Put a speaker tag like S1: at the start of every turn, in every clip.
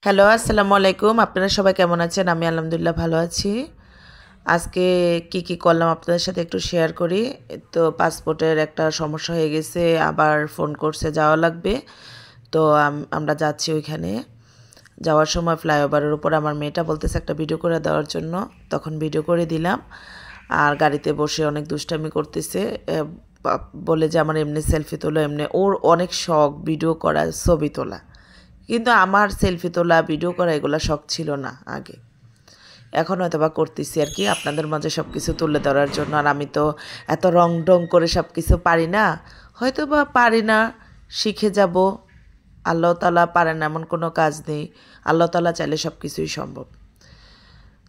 S1: Hello, আসসালামু আলাইকুম। আপনারা সবাই কেমন আছেন? আমি আলহামদুলিল্লাহ ভালো আছি। আজকে কি করলাম আপনাদের সাথে একটু শেয়ার করি। তো পাসপোর্টের একটা সমস্যা হয়ে গেছে, আবার ফোন করছে যাওয়া লাগবে। তো আমরা যাচ্ছি ওইখানে। যাওয়ার সময় ফ্লাইওভারের উপর আমার মেয়েটা বলতেছে একটা ভিডিও করে দেওয়ার জন্য। তখন ভিডিও করে দিলাম। আর গাড়িতে বসে অনেক দুষ্টামি করতেছে। বলে যে আমার এমনি সেলফি তোলো, এমনি ওর অনেক শখ ভিডিও করা, ছবি তোলা। কিন্তু আমার সেলফি তোলা, ভিডিও করা এগুলো শখ ছিল না আগে। এখন হয়তোবা করতেছি আর কি আপনাদের মাঝে সব কিছু তুলে ধরার জন্য। আর আমি তো এত রং ডং করে সব কিছু পারি না, হয়তোবা পারি না, শিখে যাব। আল্লাহ তাআলা পারেন এমন কোনো কাজ নেই, আল্লাহ তাআলা চাইলে সব কিছুই সম্ভব।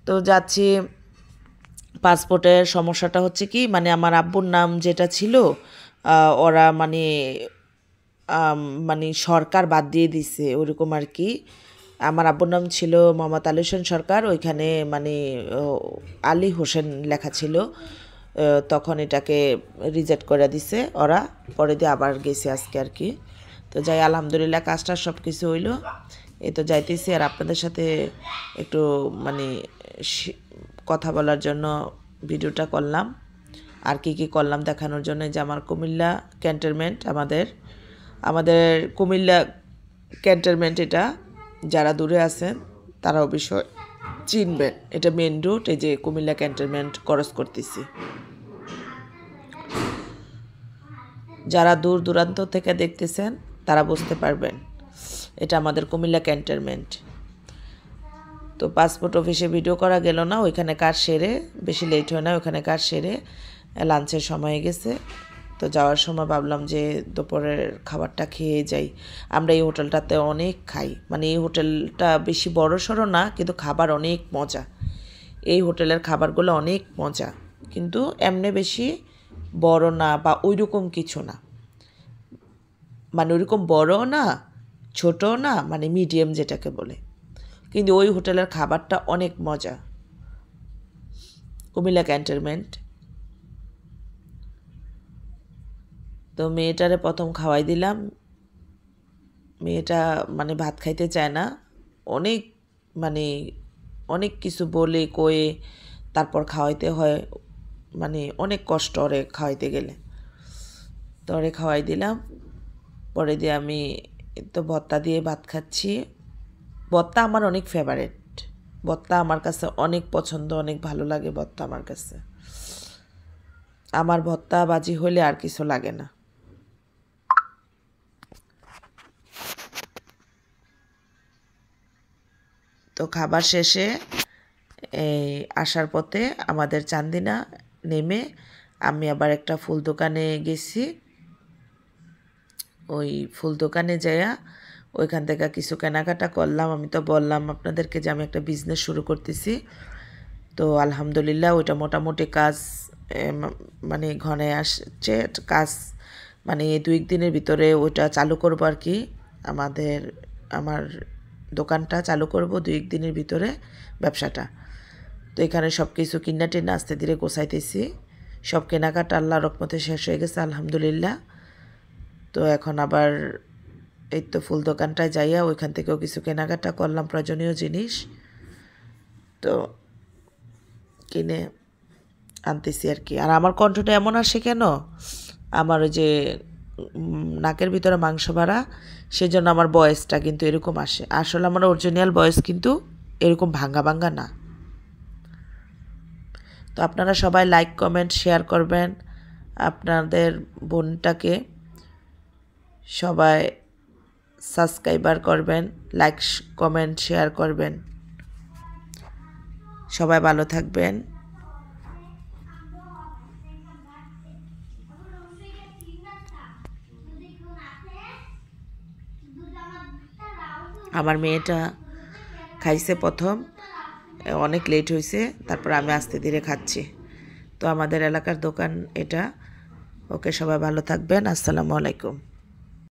S1: তো যাচ্ছি। পাসপোর্টের সমস্যাটা হচ্ছে কি, মানে আমার আব্বুর নাম যেটা ছিল, ওরা মানে সরকার বাদ দিয়ে দিছে ওরকম আর কি। আমার আব্বুর নাম ছিল মোহাম্মদ আলী হোসেন সরকার, ওইখানে মানে আলী হোসেন লেখা ছিল। তখন এটাকে রিজেক্ট করে দিছে ওরা, পরে দিয়ে আবার গেছে আজকে আর কি। তো যাই, আলহামদুলিল্লাহ কাজটা সব কিছু হইলো। এই তো যাইতেছি, আর আপনাদের সাথে একটু মানে কথা বলার জন্য ভিডিওটা করলাম। আর কি করলাম দেখানোর জন্য। যে আমার কুমিল্লা ক্যান্টনমেন্ট, আমাদের কুমিল্লা ক্যান্টনমেন্ট, এটা যারা দূরে আছেন তারা অবশ্যই চিনবেন। এটা মেন রুট, এই যে কুমিল্লা ক্যান্টনমেন্ট ক্রস করতেছি। যারা দূর দূরান্ত থেকে দেখতেছেন তারা বুঝতে পারবেন এটা আমাদের কুমিল্লা ক্যান্টনমেন্ট। তো পাসপোর্ট অফিসে ভিডিও করা গেল না, ওইখানে কাজ সেরে, বেশি লেট হয় না, ওইখানে কাজ সেরে লাঞ্চের সময় গেছে। তো যাওয়ার সময় ভাবলাম যে দুপুরের খাবারটা খেয়ে যাই। আমরা এই হোটেলটাতে অনেক খাই, মানে এই হোটেলটা বেশি বড় সড়ো না, কিন্তু খাবার অনেক মজা। এই হোটেলের খাবারগুলো অনেক মজা, কিন্তু এমনি বেশি বড় না বা ওই রকম কিছু না, মানে ওইরকম বড়ও না ছোটও না, মানে মিডিয়াম যেটাকে বলে। কিন্তু ওই হোটেলের খাবারটা অনেক মজা। কুমিল্লা ক্যান্টনমেন্ট। তো মেয়েটারে প্রথম খাওয়াই দিলাম। মেয়েটা মানে ভাত খাইতে চায় না, অনেক মানে অনেক কিছু বলে কয়ে তারপর খাওয়াইতে হয়, মানে অনেক কষ্ট ওরে খাওয়াইতে গেলে। তো ওরে খাওয়াই দিলাম, পরে দিয়ে আমি তো ভর্তা দিয়ে ভাত খাচ্ছি। ভর্তা আমার অনেক ফেভারেট, ভর্তা আমার কাছে অনেক পছন্দ, অনেক ভালো লাগে ভর্তা আমার কাছে। আমার ভর্তা বাজি হলে আর কিছু লাগে না। তো খাবার শেষে এই আসার পথে আমাদের চান্দিনা নেমে আমি আবার একটা ফুল দোকানে গেছি। ওই ফুল দোকানে যাইয়া ওইখান থেকে কিছু কেনাকাটা করলাম। আমি তো বললাম আপনাদেরকে যে আমি একটা বিজনেস শুরু করতেছি। তো আলহামদুলিল্লাহ ওইটা মোটামুটি কাজ মানে ঘনে আসছে কাজ, মানে 2 দিনের ভিতরে ওইটা চালু করব আর কি। আমার দোকানটা চালু করব 2 দিনের ভিতরে, ব্যবসাটা। তো এখানে সব কিছু কিনা টিনা আস্তে ধীরে গোছাইতেছি। সব কেনাকাটা আল্লাহর রহমতে শেষ হয়ে গেছে আলহামদুলিল্লাহ। তো এখন আবার এই তো ফুল দোকানটায় যাইয়া ওইখান থেকেও কিছু কেনাকাটা করলাম, প্রয়োজনীয় জিনিস তো কিনে আনতেছি আর কি। আর আমার কণ্ঠটা এমন আসে কেন, আমার ওই যে নাকের ভিতরে মাংস ভরা, সেজন্য আমার বয়েসটা কিন্তু এরকম আসে। আসলে আমার অরিজিনাল বয়েস কিন্তু এরকম ভাঙ্গা ভাঙ্গা না। তো আপনারা সবাই লাইক কমেন্ট শেয়ার করবেন, আপনাদের বোনটাকে সবাই সাবস্ক্রাইবার করবেন, লাইক কমেন্ট শেয়ার করবেন। সবাই ভালো থাকবেন। আমার মেয়েটা খাইছে প্রথম, অনেক লেট হয়েছে, তারপর আমি আস্তে ধীরে খাচ্ছি। তো আমাদের এলাকার দোকান এটা। ওকে, সবাই ভালো থাকবেন। আসসালামু আলাইকুম।